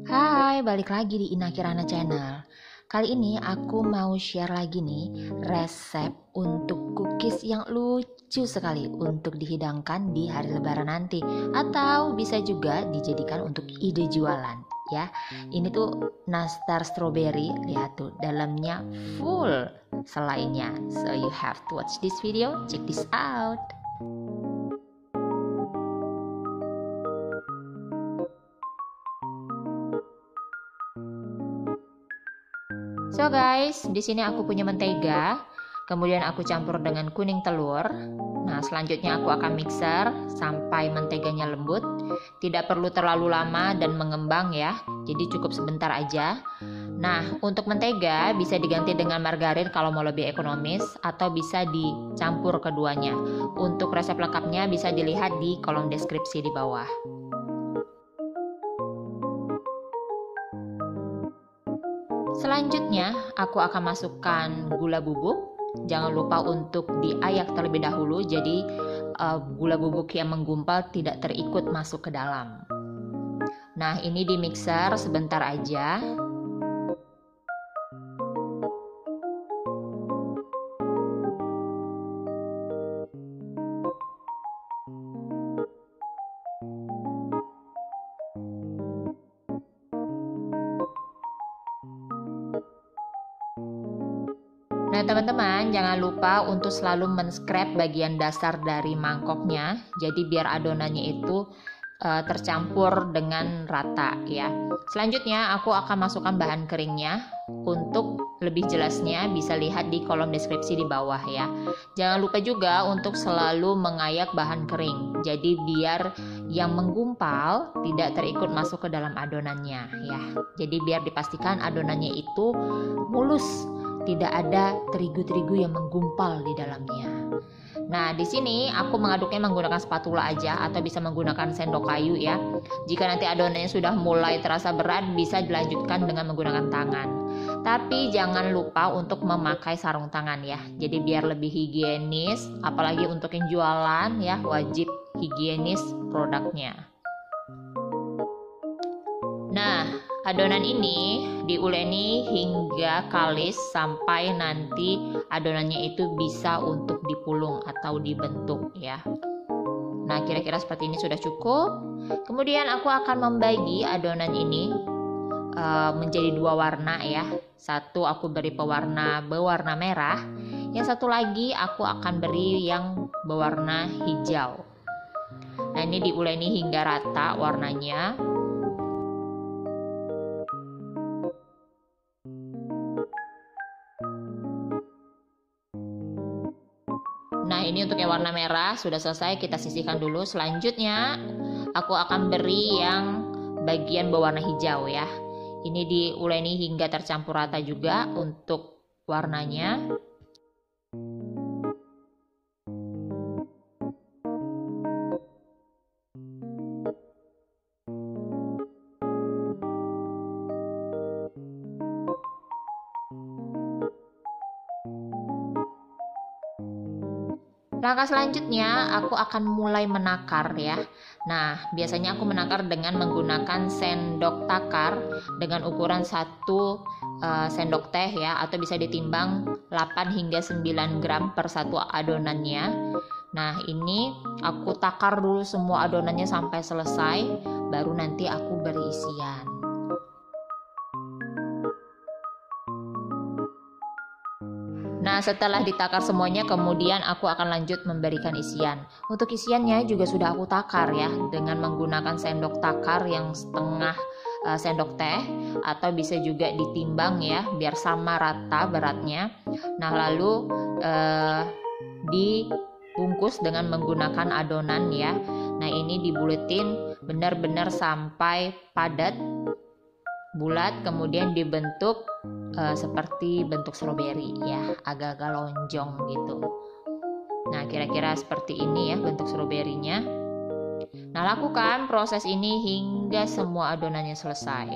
Hai, balik lagi di Ina Kirana Channel. Kali ini aku mau share lagi nih resep untuk cookies yang lucu sekali untuk dihidangkan di hari lebaran nanti, atau bisa juga dijadikan untuk ide jualan ya. Ini tuh nastar strawberry, lihat tuh dalamnya full selainya. So you have to watch this video, check this out. So guys, di sini aku punya mentega, kemudian aku campur dengan kuning telur. Nah, selanjutnya aku akan mixer sampai menteganya lembut. Tidak perlu terlalu lama dan mengembang ya, jadi cukup sebentar aja. Nah, untuk mentega bisa diganti dengan margarin kalau mau lebih ekonomis, atau bisa dicampur keduanya. Untuk resep lengkapnya bisa dilihat di kolom deskripsi di bawah. Selanjutnya, aku akan masukkan gula bubuk. Jangan lupa untuk diayak terlebih dahulu, jadi gula bubuk yang menggumpal tidak terikut masuk ke dalam. Nah, ini di mixer sebentar aja. Nah teman-teman, jangan lupa untuk selalu men-scrap bagian dasar dari mangkoknya, jadi biar adonannya itu tercampur dengan rata ya. Selanjutnya aku akan masukkan bahan keringnya. Untuk lebih jelasnya bisa lihat di kolom deskripsi di bawah ya. Jangan lupa juga untuk selalu mengayak bahan kering, jadi biar yang menggumpal tidak terikut masuk ke dalam adonannya ya. Jadi biar dipastikan adonannya itu mulus, tidak ada terigu-terigu yang menggumpal di dalamnya. Nah, di sini aku mengaduknya menggunakan spatula aja, atau bisa menggunakan sendok kayu ya. Jika nanti adonannya sudah mulai terasa berat, bisa dilanjutkan dengan menggunakan tangan. Tapi jangan lupa untuk memakai sarung tangan ya. Jadi biar lebih higienis, apalagi untuk yang jualan ya, wajib higienis produknya. Nah, adonan ini diuleni hingga kalis sampai nanti adonannya itu bisa untuk dipulung atau dibentuk ya. Nah, kira-kira seperti ini sudah cukup. Kemudian aku akan membagi adonan ini menjadi dua warna ya. Satu aku beri pewarna berwarna merah, yang satu lagi aku akan beri yang berwarna hijau. Nah, ini diuleni hingga rata warnanya. Nah, ini untuk yang warna merah sudah selesai, kita sisihkan dulu. Selanjutnya aku akan beri yang bagian berwarna hijau ya. Ini diuleni hingga tercampur rata juga untuk warnanya. Langkah selanjutnya aku akan mulai menakar ya. Nah, biasanya aku menakar dengan menggunakan sendok takar dengan ukuran 1 sendok teh ya, atau bisa ditimbang 8 hingga 9 gram per satu adonannya. Nah, ini aku takar dulu semua adonannya sampai selesai, baru nanti aku beri isian. Nah, setelah ditakar semuanya, kemudian aku akan lanjut memberikan isian. Untuk isiannya juga sudah aku takar ya, dengan menggunakan sendok takar yang setengah sendok teh, atau bisa juga ditimbang ya, biar sama rata beratnya. Nah, lalu dibungkus dengan menggunakan adonan ya. Nah, ini dibuletin benar-benar sampai padat, bulat, kemudian dibentuk seperti bentuk stroberi ya, agak-agak lonjong gitu. Nah, kira-kira seperti ini ya bentuk stroberinya. Nah, lakukan proses ini hingga semua adonannya selesai.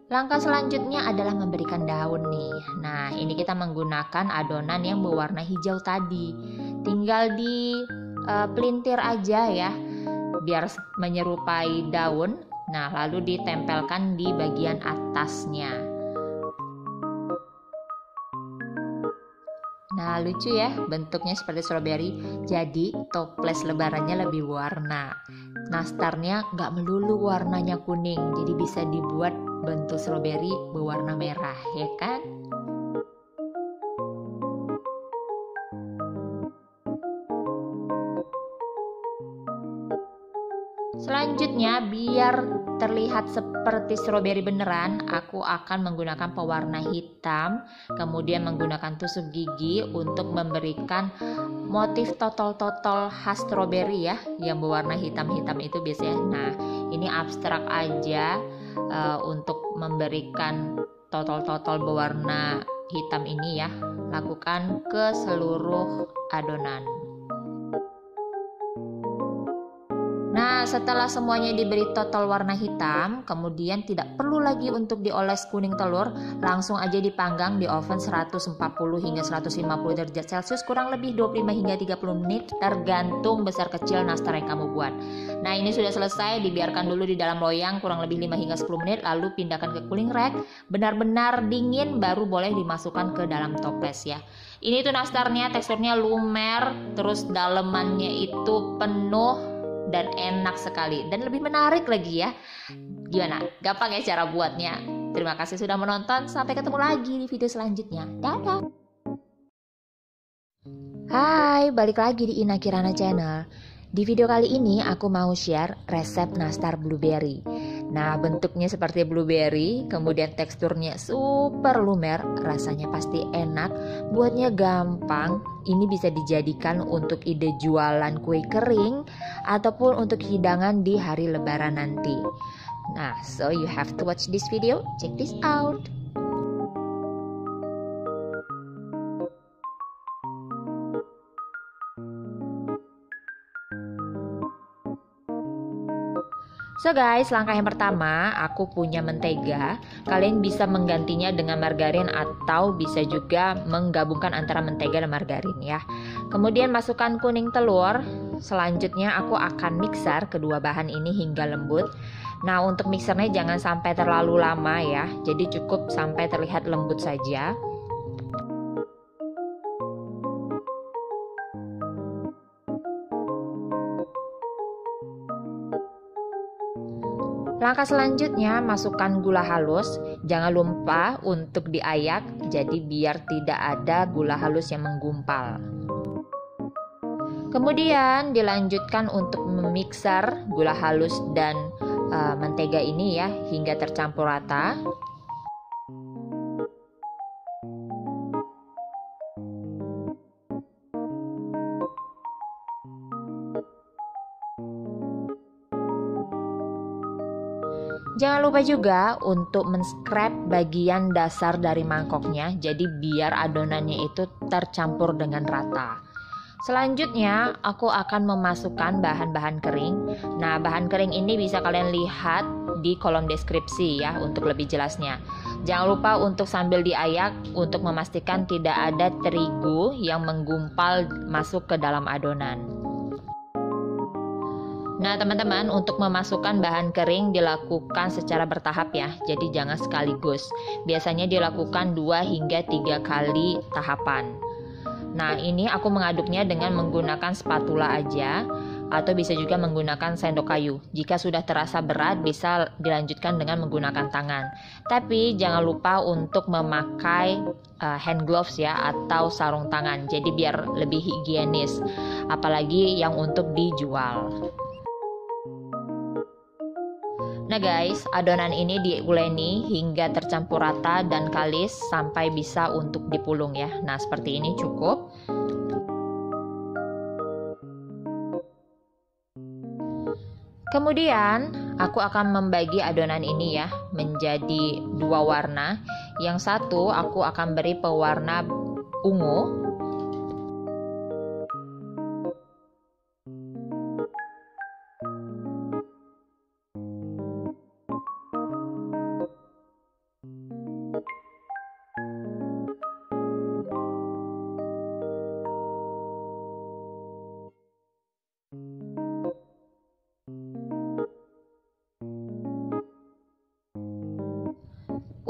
Langkah selanjutnya adalah memberikan daun nih. Nah, ini kita menggunakan adonan yang berwarna hijau tadi. tinggal di pelintir aja ya, biar menyerupai daun. Nah, lalu ditempelkan di bagian atasnya. Nah, lucu ya, bentuknya seperti stroberi. Jadi toples lebarannya lebih warna. Nastarnya nggak melulu warnanya kuning, jadi bisa dibuat bentuk stroberi berwarna merah, ya kan? Selanjutnya, biar terlihat seperti stroberi beneran, aku akan menggunakan pewarna hitam, kemudian menggunakan tusuk gigi untuk memberikan motif totol-totol khas stroberi ya, yang berwarna hitam-hitam itu biasanya. Nah, ini abstrak aja untuk memberikan totol-totol berwarna hitam ini ya. Lakukan ke seluruh adonan. Nah, setelah semuanya diberi total warna hitam, kemudian tidak perlu lagi untuk dioles kuning telur, langsung aja dipanggang di oven 140 hingga 150 derajat Celcius kurang lebih 25 hingga 30 menit tergantung besar kecil nastar yang kamu buat. Nah, ini sudah selesai, dibiarkan dulu di dalam loyang kurang lebih 5 hingga 10 menit, lalu pindahkan ke cooling rack, benar-benar dingin baru boleh dimasukkan ke dalam toples ya. Ini tuh nastarnya teksturnya lumer, terus dalemannya itu penuh dan enak sekali dan lebih menarik lagi ya. Gimana? Gampang ya cara buatnya? Terima kasih sudah menonton. Sampai ketemu lagi di video selanjutnya. Dadah. Hai, balik lagi di Ina Kirana Channel. Di video kali ini aku mau share resep nastar blueberry. Nah, bentuknya seperti blueberry, kemudian teksturnya super lumer, rasanya pasti enak, buatnya gampang. Ini bisa dijadikan untuk ide jualan kue kering ataupun untuk hidangan di hari lebaran nanti. Nah, so you have to watch this video. Check this out. So guys, langkah yang pertama, aku punya mentega. Kalian bisa menggantinya dengan margarin atau bisa juga menggabungkan antara mentega dan margarin ya. Kemudian masukkan kuning telur. Selanjutnya aku akan mixer kedua bahan ini hingga lembut. Nah, untuk mixernya jangan sampai terlalu lama ya. Jadi cukup sampai terlihat lembut saja. Langkah selanjutnya, masukkan gula halus. Jangan lupa untuk diayak, jadi biar tidak ada gula halus yang menggumpal. Kemudian dilanjutkan untuk memixer gula halus dan mentega ini ya hingga tercampur rata. Jangan lupa juga untuk men-scrap bagian dasar dari mangkoknya, jadi biar adonannya itu tercampur dengan rata. Selanjutnya, aku akan memasukkan bahan-bahan kering. Nah, bahan kering ini bisa kalian lihat di kolom deskripsi ya untuk lebih jelasnya. Jangan lupa untuk sambil diayak untuk memastikan tidak ada terigu yang menggumpal masuk ke dalam adonan. Nah teman-teman, untuk memasukkan bahan kering dilakukan secara bertahap ya, jadi jangan sekaligus. Biasanya dilakukan 2 hingga 3 kali tahapan. Nah ini aku mengaduknya dengan menggunakan spatula aja, atau bisa juga menggunakan sendok kayu. Jika sudah terasa berat bisa dilanjutkan dengan menggunakan tangan. Tapi jangan lupa untuk memakai hand gloves ya, atau sarung tangan, jadi biar lebih higienis, apalagi yang untuk dijual. Nah guys, adonan ini diuleni hingga tercampur rata dan kalis sampai bisa untuk dipulung ya. Nah seperti ini cukup. Kemudian aku akan membagi adonan ini ya menjadi 2 warna. Yang satu aku akan beri pewarna ungu.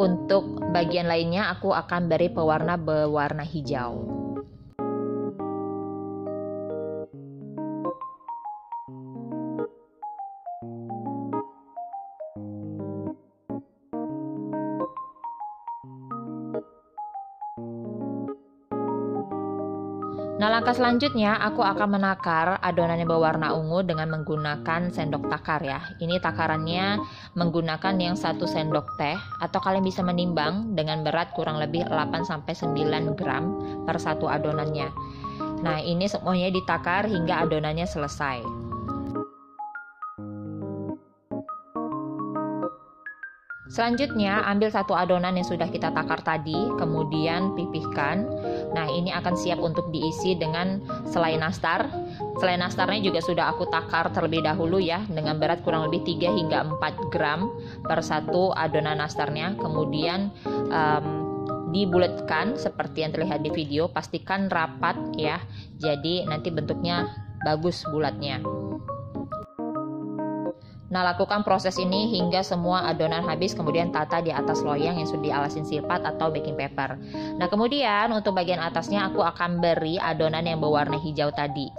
untuk bagian lainnya aku akan beri pewarna berwarna hijau. Nah, langkah selanjutnya aku akan menakar adonan yang berwarna ungu dengan menggunakan sendok takar ya. Ini takarannya menggunakan yang 1 sendok teh atau kalian bisa menimbang dengan berat kurang lebih 8-9 gram per satu adonannya. Nah, ini semuanya ditakar hingga adonannya selesai. Selanjutnya, ambil 1 adonan yang sudah kita takar tadi, kemudian pipihkan. Nah, ini akan siap untuk diisi dengan selai nastar. Selai nastarnya juga sudah aku takar terlebih dahulu ya, dengan berat kurang lebih 3 hingga 4 gram per satu adonan nastarnya. Kemudian dibulatkan seperti yang terlihat di video, pastikan rapat ya. Jadi nanti bentuknya bagus bulatnya. Nah, lakukan proses ini hingga semua adonan habis, kemudian tata di atas loyang yang sudah dialasin silpat atau baking paper. Nah, kemudian untuk bagian atasnya aku akan beri adonan yang berwarna hijau tadi.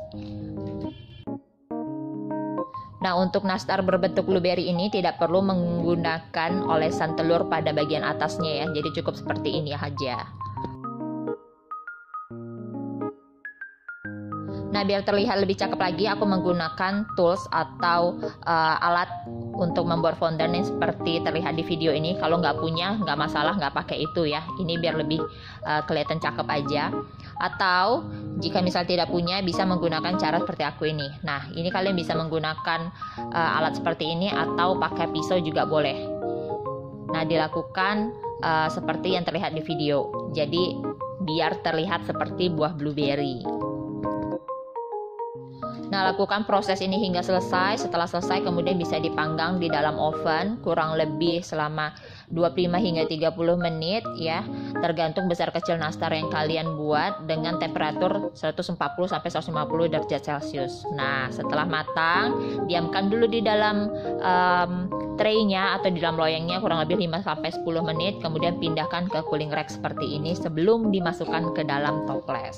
Nah, untuk nastar berbentuk blueberry ini tidak perlu menggunakan olesan telur pada bagian atasnya ya, jadi cukup seperti ini aja. Nah, biar terlihat lebih cakep lagi, aku menggunakan tools atau alat untuk membuat fondant yang seperti terlihat di video ini. Kalau nggak punya, nggak masalah, nggak pakai itu ya. Ini biar lebih kelihatan cakep aja. Atau jika misal tidak punya, bisa menggunakan cara seperti aku ini. Nah, ini kalian bisa menggunakan alat seperti ini atau pakai pisau juga boleh. Nah, dilakukan seperti yang terlihat di video. Jadi biar terlihat seperti buah blueberry. Nah, lakukan proses ini hingga selesai. Setelah selesai kemudian bisa dipanggang di dalam oven kurang lebih selama 25 hingga 30 menit ya, tergantung besar kecil nastar yang kalian buat, dengan temperatur 140 sampai 150 derajat Celcius. Nah, setelah matang, diamkan dulu di dalam tray-nya atau di dalam loyangnya kurang lebih 5 sampai 10 menit, kemudian pindahkan ke cooling rack seperti ini sebelum dimasukkan ke dalam toples.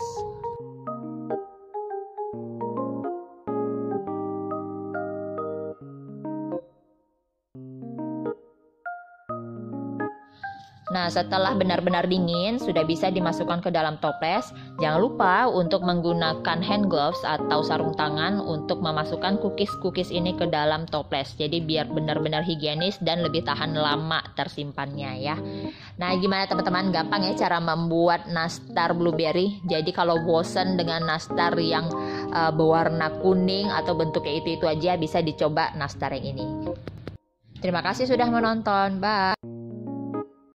Nah, setelah benar-benar dingin, sudah bisa dimasukkan ke dalam toples. Jangan lupa untuk menggunakan hand gloves atau sarung tangan untuk memasukkan cookies ini ke dalam toples. Jadi biar benar-benar higienis dan lebih tahan lama tersimpannya ya. Nah, gimana teman-teman? Gampang ya cara membuat nastar blueberry. Jadi kalau bosen dengan nastar yang berwarna kuning atau bentuknya itu aja, bisa dicoba nastar yang ini. Terima kasih sudah menonton. Bye.